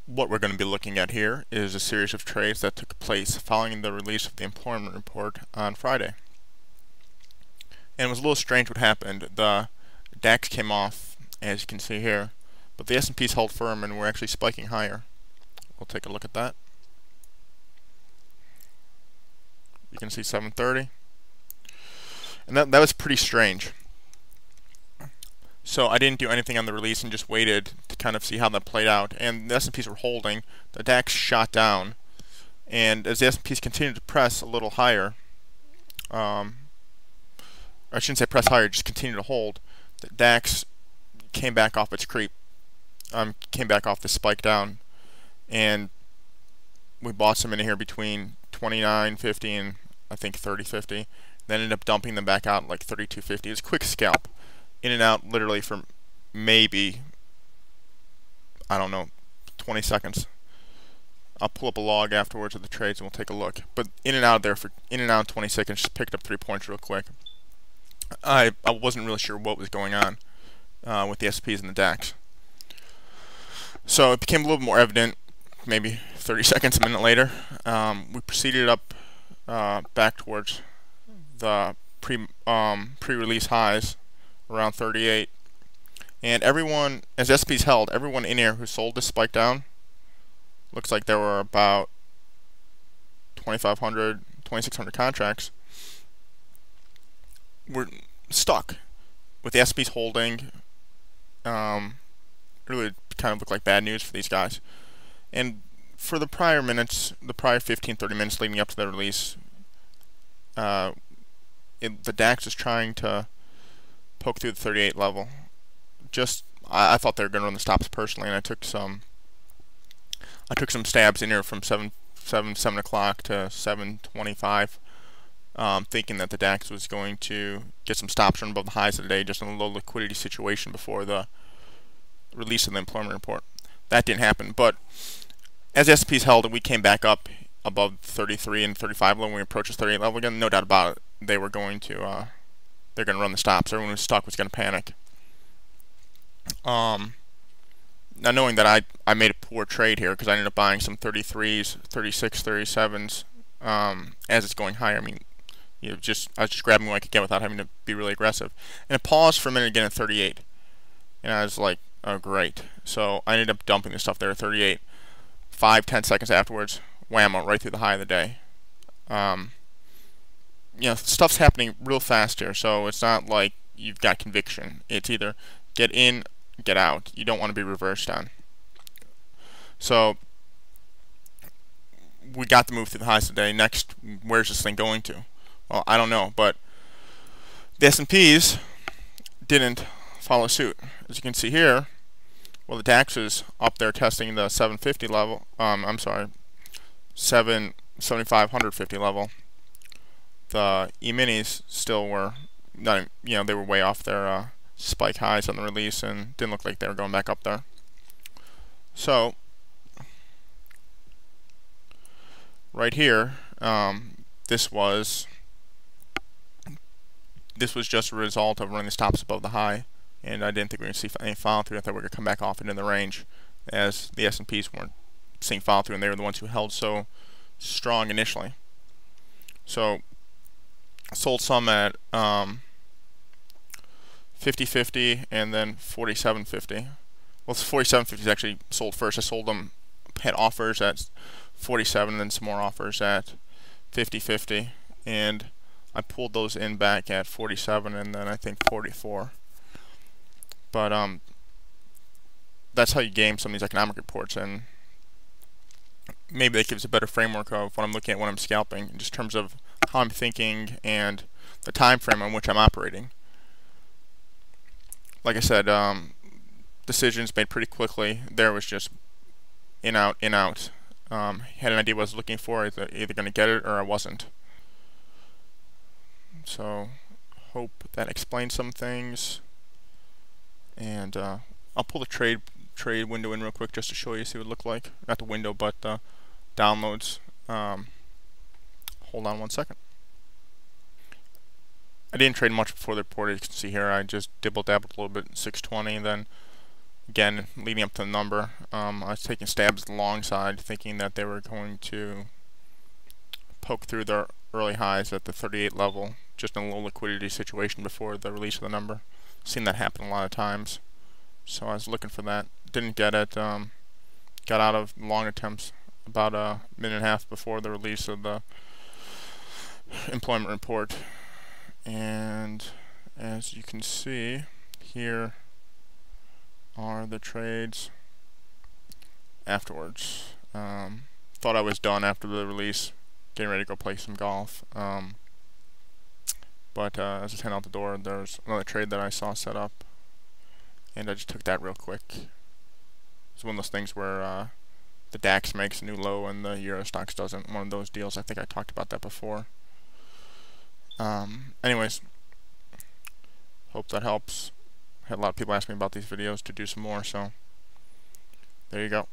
What we're going to be looking at here is a series of trades that took place following the release of the employment report on Friday. And it was a little strange what happened. The DAX came off, as you can see here, but the S&Ps held firm and we're actually spiking higher. We'll take a look at that. You can see 730. And that was pretty strange. So I didn't do anything on the release and just waited to kind of see how that played out. And the S&Ps were holding. The DAX shot down. And as the S&Ps continued to press a little higher, I shouldn't say press higher, just continue to hold, the DAX came back off its creep. Came back off the spike down. And we bought some in here between 29.50 and I think 30.50. Then ended up dumping them back out like 32.50. It was a quick scalp. In and out literally for maybe, I don't know, 20 seconds. I'll pull up a log afterwards of the trades and we'll take a look. But in and out there for in and out in 20 seconds, just picked up 3 points real quick. I wasn't really sure what was going on with the S&Ps and the DAX. So it became a little more evident maybe 30 seconds, a minute later. We proceeded up back towards the pre-release highs around 38, and everyone, as SPs held, everyone in here who sold this spike down, looks like there were about 2,500, 2,600 contracts, were stuck with the SPs holding. Really kind of looked like bad news for these guys. And for the prior minutes, the prior 15, 30 minutes leading up to the release, the DAX was trying to poke through the 38 level. I thought they were going to run the stops personally, and I took some stabs in here from 7 o'clock to 7:25, thinking that the DAX was going to get some stops run above the highs of the day, just in a low liquidity situation before the release of the employment report. That didn't happen, but as the S&Ps held and we came back up above 33 and 35 level, when we approached the 38 level again, no doubt about it, they're going to run the stops. Everyone who's stuck was going to panic. Now knowing that I made a poor trade here because I ended up buying some 33s, 36, 37s as it's going higher. I mean, I was just grabbing what I could get without having to be really aggressive. And it paused for a minute again at 38, and I was like, oh great. So I ended up dumping the stuff there at 38. 5-10 seconds afterwards, whammo, right through the high of the day. Stuff's happening real fast here, so it's not like you've got conviction. It's either get in, get out. You don't want to be reversed on. So we got the move through the highs today. Next, where's this thing going to? Well, I don't know, but the S&Ps didn't follow suit. As you can see here, well, the DAX is up there testing the 750 level. 7,550 level. The E-minis still were not, they were way off their spike highs on the release and didn't look like they were going back up there. So right here, this was just a result of running the stops above the high, and I didn't think we were going to see any follow through. I thought we were going to come back off into the range, as the S&Ps weren't seeing follow through, and they were the ones who held so strong initially. So sold some at 50.50 and then 47.50. Well, 47.50 is actually sold first. I sold them, had offers at 47 and then some more offers at 50.50, and I pulled those in back at 47 and then I think 44. But that's how you game some of these economic reports, and maybe that gives a better framework of what I'm looking at when I'm scalping, in just terms of how I'm thinking and the time frame on which I'm operating. Like I said, decisions made pretty quickly. There was just in, out, in, out. Had an idea what I was looking for, either going to get it or I wasn't. So, hope that explains some things. And I'll pull the trade window in real quick just to show you, see what it looked like. Not the window, but the downloads. Hold on one second. I didn't trade much before the report, as you can see here. I just dibble-dabbled a little bit in 620, and then again, leading up to the number. I was taking stabs at the long side, thinking that they were going to poke through their early highs at the 38 level, just in a low liquidity situation before the release of the number. Seen that happen a lot of times, so I was looking for that. Didn't get it. Got out of long attempts about a minute and a half before the release of the employment report, and as you can see, here are the trades afterwards. Thought I was done after the release, getting ready to go play some golf. But as I was heading out the door, there was another trade that I saw set up, and I just took that real quick. It's one of those things where the DAX makes a new low and the Euro Stoxx doesn't. One of those deals. I think I talked about that before. Anyways, hope that helps. Had a lot of people ask me about these videos to do some more, so there you go.